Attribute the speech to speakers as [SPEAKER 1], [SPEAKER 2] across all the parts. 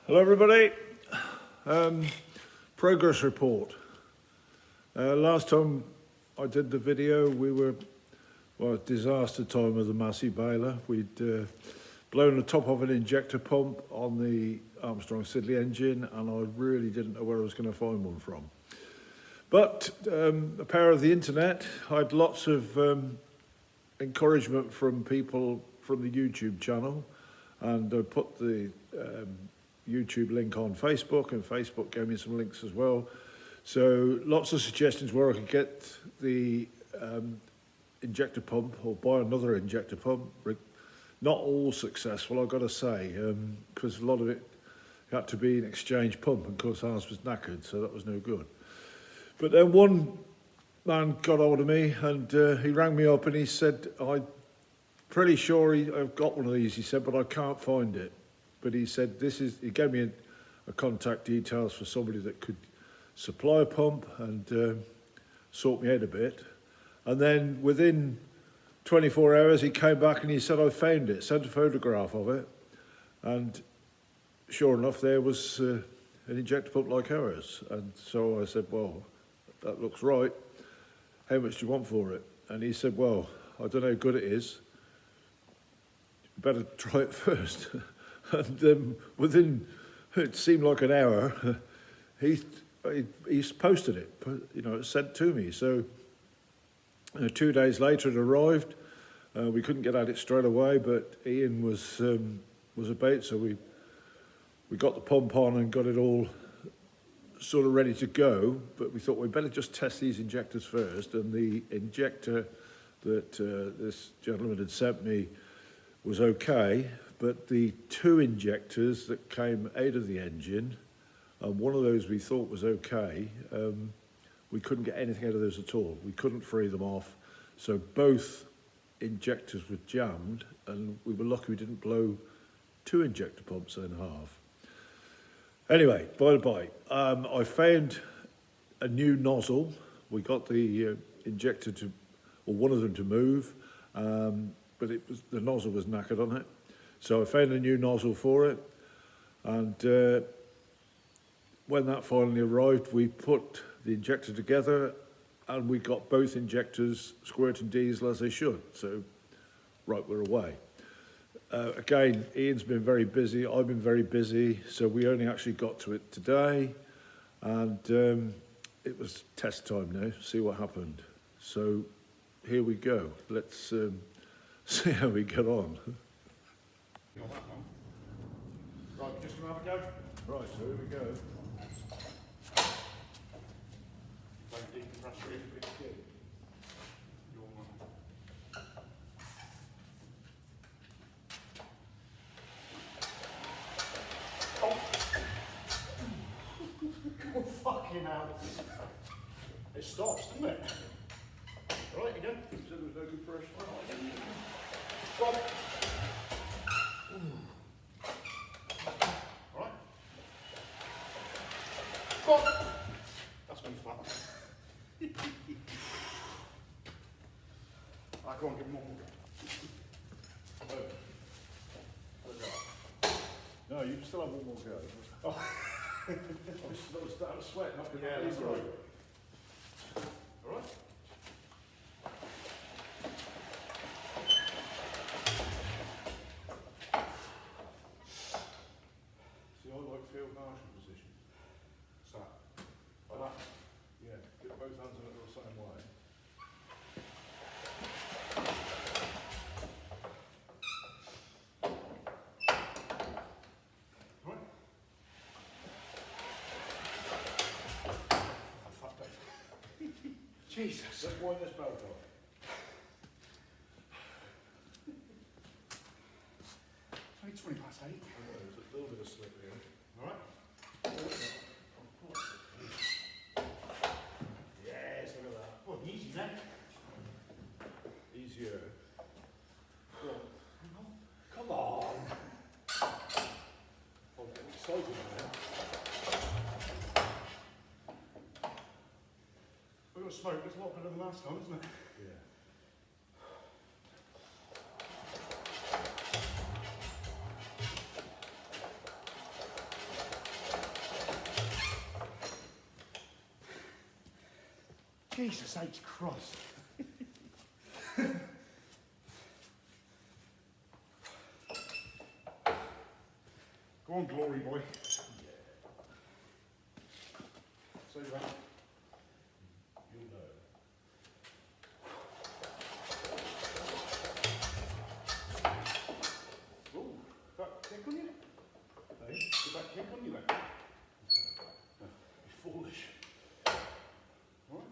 [SPEAKER 1] Hello everybody, progress report. Last time I did the video we were, disaster time of the Massey baler. We'd blown the top of an injector pump on the Armstrong Siddeley engine and I really didn't know where I was going to find one from. But the power of the internet, I had lots of encouragement from people from the YouTube channel, and I put the YouTube link on Facebook, and Facebook gave me some links as well. So lots of suggestions where I could get the injector pump or buy another injector pump. Not all successful, I've got to say, because a lot of it had to be an exchange pump, and of course ours was knackered, so that was no good. But then one man got hold of me and he rang me up and he said, I'm pretty sure I've got one of these, he said, but I can't find it. But he said, he gave me a contact details for somebody that could supply a pump and sort me out a bit. And then within 24 hours, he came back and he said, I found it, sent a photograph of it. And sure enough, there was an injector pump like ours. And so I said, well, that looks right. How much do you want for it? And he said, well, I don't know how good it is. You better try it first. And within, it seemed like an hour, he's posted it, it's sent to me. So 2 days later it arrived. We couldn't get at it straight away, but Ian was about, so we got the pump on and got it all sort of ready to go, but we thought we'd better just test these injectors first. And the injector that this gentleman had sent me was okay, but the two injectors that came out of the engine, and one of those we thought was okay, we couldn't get anything out of those at all. We couldn't free them off, so both injectors were jammed, and we were lucky we didn't blow two injector pumps in half. Anyway, by the by, I found a new nozzle. We got the injector to, or one of them to move, but the nozzle was knackered on it. So I found a new nozzle for it, and when that finally arrived, we put the injector together, and we got both injectors squirting diesel as they should. So, right, we're away. Again, Ian's been very busy, I've been very busy, so we only actually got to it today, and it was test time now, see what happened. So here we go, let's see how we get on.
[SPEAKER 2] Right, just gonna have a go?
[SPEAKER 1] Right, so here we go.
[SPEAKER 2] Don't decompress really big kid. Your one. Oh, fucking hell. It stops, doesn't it? Right, again.
[SPEAKER 1] You said there was no good pressure.
[SPEAKER 2] Stop. Right. Stop. That's been fun. I can't give him one more go.
[SPEAKER 1] No, you can still have one more go.
[SPEAKER 2] Oh.
[SPEAKER 1] I'm starting to sweat, not because
[SPEAKER 2] Yeah, that's right. All right.
[SPEAKER 1] See, I like field marshal position.
[SPEAKER 2] So, like that.
[SPEAKER 1] Yeah, get both hands on it the same way.
[SPEAKER 2] All right. Oh, fuck Dave. Jesus.
[SPEAKER 1] Let's wind this belt off.
[SPEAKER 2] It's only 20 past 8.
[SPEAKER 1] There's a little bit of slip here.
[SPEAKER 2] All right. Yes, look at that. Well, easy then.
[SPEAKER 1] Easier.
[SPEAKER 2] Go on. Come on.
[SPEAKER 1] I'm getting excited now.
[SPEAKER 2] We've got smoke. It's a lot better than last time, isn't it?
[SPEAKER 1] Yeah.
[SPEAKER 2] Jesus H. Christ. Go on, glory boy. See that?
[SPEAKER 1] You'll know.
[SPEAKER 2] Oh, that kick on you?
[SPEAKER 1] Hey?
[SPEAKER 2] Did that kick on you then? No, you're foolish. All right.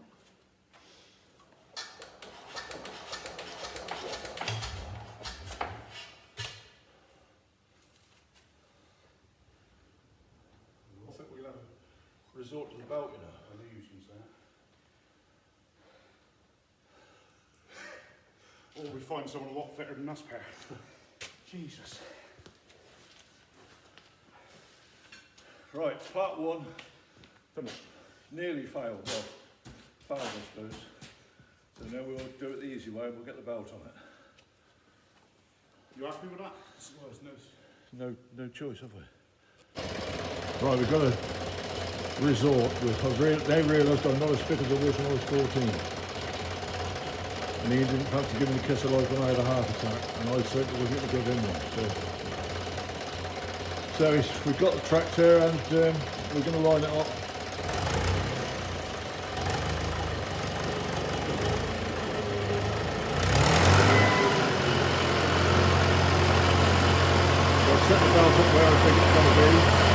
[SPEAKER 1] I think we'll have a resort to the belt, you know.
[SPEAKER 2] I knew you was going to say that. Or we find someone a lot fitter than us pair. Jesus.
[SPEAKER 1] Right, part one, finished. Nearly failed, well, failed I suppose. So now we'll do it the easy way and we'll get the belt on it.
[SPEAKER 2] You happy with that?
[SPEAKER 1] Well, there's no choice, have we? Right, we've got a resort. They realised I'm not as fit as I was when I was 14. And he didn't fancy giving me a kiss of life when I had a heart attack, and I certainly wasn't going to give him one. So we've got the tractor and we're going to line it up. I'll set the belt up where I think it's going to be.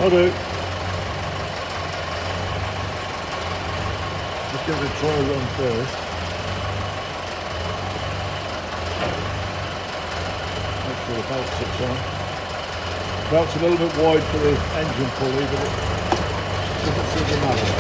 [SPEAKER 1] I'll do. Just give it a trial run first. Make sure the belt sits on. Belt's a little bit wide for the engine pulley, but it doesn't seem to matter.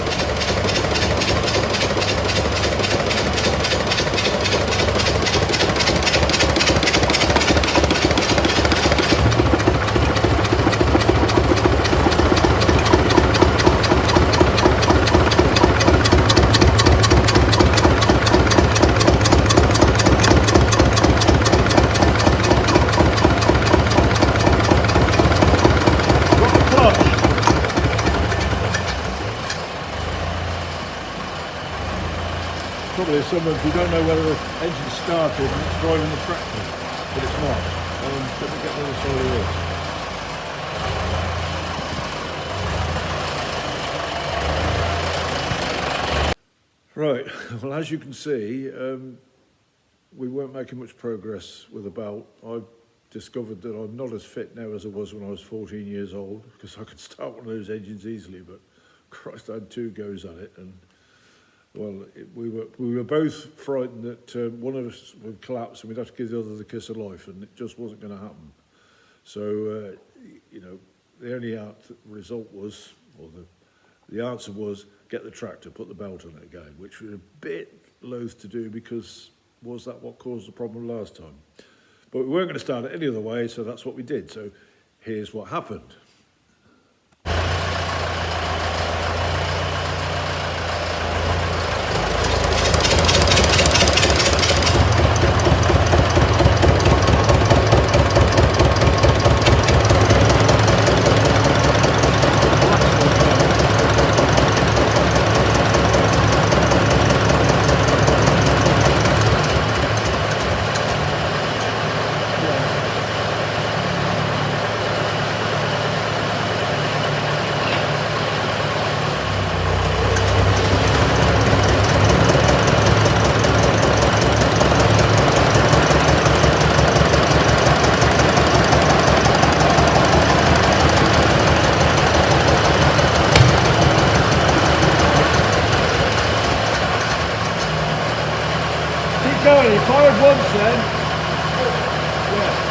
[SPEAKER 1] Probably some of you don't know whether the engine started and it's driving the tractor, but it's not. Let me get the other side of this. Right, well as you can see, we weren't making much progress with the belt. I've discovered that I'm not as fit now as I was when I was 14 years old, because I could start one of those engines easily, but Christ, I had 2 goes at it, and well, we were both frightened that one of us would collapse and we'd have to give the other the kiss of life, and it just wasn't going to happen. So, you know, the only result was, or the answer was, get the tractor, put the belt on it again, which we were a bit loath to do because was that what caused the problem last time? But we weren't going to start it any other way, so that's what we did. So here's what happened. it going? He fired once then. Yeah.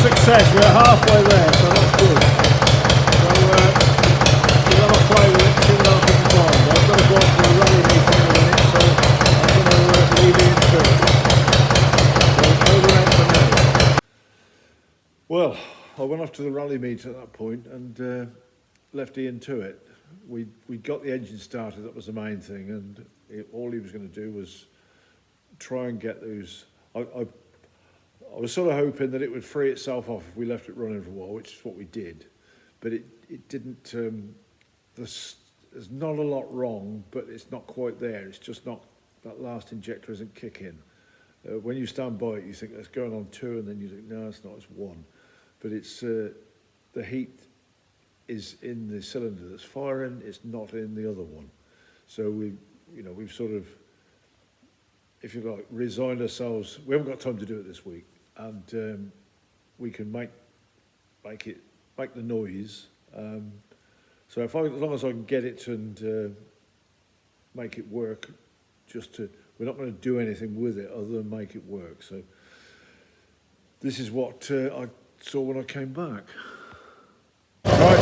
[SPEAKER 1] success. We're halfway there, so that's good. So we'll have a play with it, see what else we can find. I've got to go up to a rally meeting in a minute, so I'm going to lead you into it. So over and out for now. Well, I went off to the rally meet at that point and left Ian to it. we got the engine started, that was the main thing, and all he was going to do was try and get those. I was sort of hoping that it would free itself off if we left it running for a while, which is what we did, but it didn't. There's not a lot wrong, but it's not quite there. It's just not, that last injector isn't kicking. When you stand by it, you think that's going on 2, and then you think, no, it's not, it's 1. But it's the heat is in the cylinder that's firing, it's not in the other one. So we've sort of, if you like, resigned ourselves. We haven't got time to do it this week, and we can make the noise. So as long as I can get it and make it work, we're not going to do anything with it other than make it work. So this is what I saw when I came back. Right,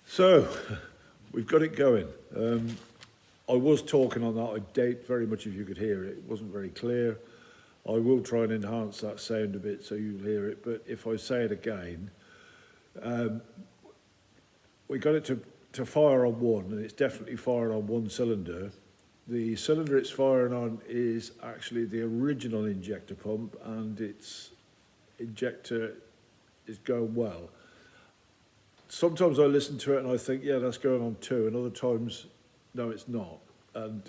[SPEAKER 1] so we've got it going. I was talking on that. I doubt very much if you could hear it. It wasn't very clear. I will try and enhance that sound a bit so you'll hear it. But if I say it again, we got it to fire on 1, and it's definitely firing on 1 cylinder. The cylinder it's firing on is actually the original injector pump, and its injector is going well. Sometimes I listen to it and I think, yeah, that's going on 2, and other times, no, it's not. And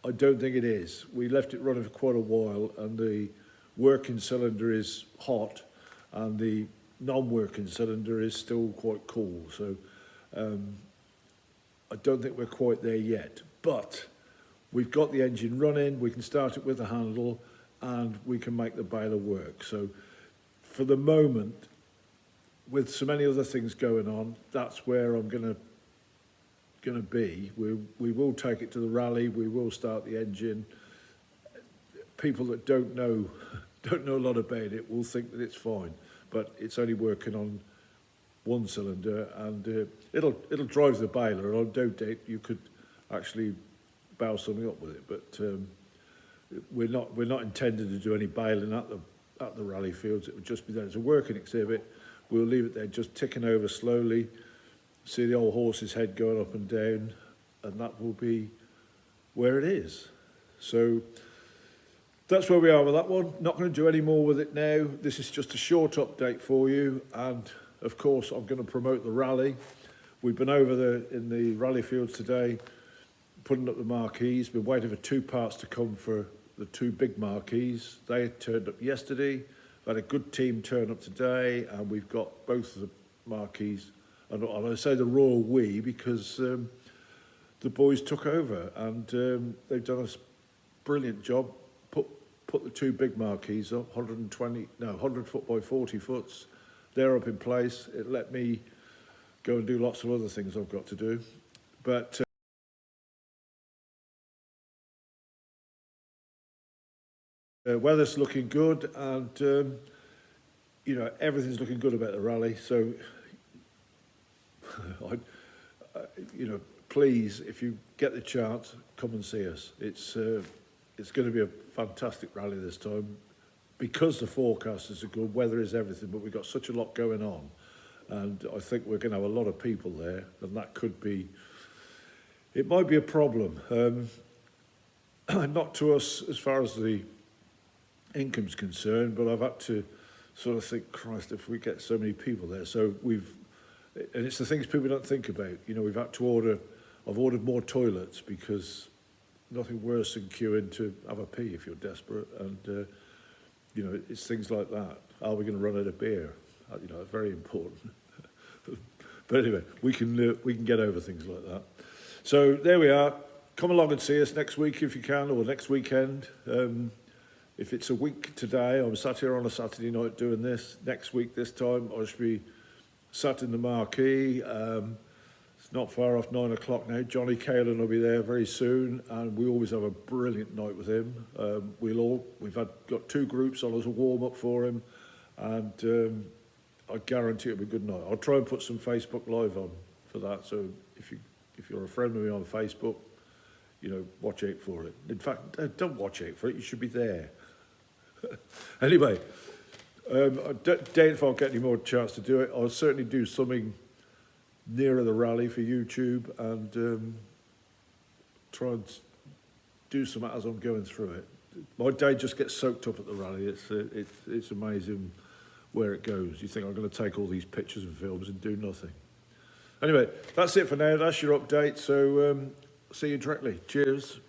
[SPEAKER 1] I don't think it is. We left it running for quite a while, and the working cylinder is hot, and the non-working cylinder is still quite cool. So I don't think we're quite there yet. But we've got the engine running, we can start it with the handle, and we can make the baler work. So for the moment, with so many other things going on, that's where I'm going to be. We will take it to the rally. We will start the engine. People that don't know a lot about it will think that it's fine, but it's only working on 1 cylinder, and it'll drive the baler. And I don't doubt you could actually bow something up with it, but we're not intending to do any baling at the rally fields. It would just be there. It's a working exhibit. We'll leave it there, just ticking over slowly. See the old horse's head going up and down, and that will be where it is. So that's where we are with that one. Not going to do any more with it now. This is just a short update for you, and of course I'm going to promote the rally. We've been over in the rally fields today, putting up the marquees. Been waiting for 2 parts to come for the 2 big marquees. They turned up yesterday. We've had a good team turn up today, and we've got both of the marquees. And I say the royal we because the boys took over, and they've done a brilliant job. Put the 2 big marquees up, 100 foot by 40 foots. They're up in place. It let me go and do lots of other things I've got to do. But weather's looking good, and everything's looking good about the rally. So, please, if you get the chance, come and see us. It's going to be a fantastic rally this time, because the forecasters are good. Weather is everything, but we've got such a lot going on, and I think we're going to have a lot of people there, and that could be. It might be a problem. Not to us as far as the income's concerned, but I've had to sort of think, Christ, if we get so many people there. So and it's the things people don't think about. We've had to I've ordered more toilets, because nothing worse than queuing to have a pee if you're desperate, and it's things like that. are we going to run out of beer? You know, very important. But anyway, we can get over things like that. So there we are. Come along and see us next week if you can, or next weekend. If it's a week today, I'm sat here on a Saturday night doing this. Next week, this time, I should be sat in the marquee. It's not far off 9 o'clock now. Johnny Kalen will be there very soon, and we always have a brilliant night with him. We've got 2 groups on as a warm-up for him, and I guarantee it'll be a good night. I'll try and put some Facebook Live on for that, so if you're a friend of me on Facebook, you know, watch out for it. In fact, don't watch out for it, you should be there. Anyway, I doubt if I'll get any more chance to do it. I'll certainly do something nearer the rally for YouTube, and try and do something as I'm going through it. My day just gets soaked up at the rally. It's amazing where it goes. You think I'm going to take all these pictures and films and do nothing. Anyway, that's it for now. That's your update. So see you directly. Cheers.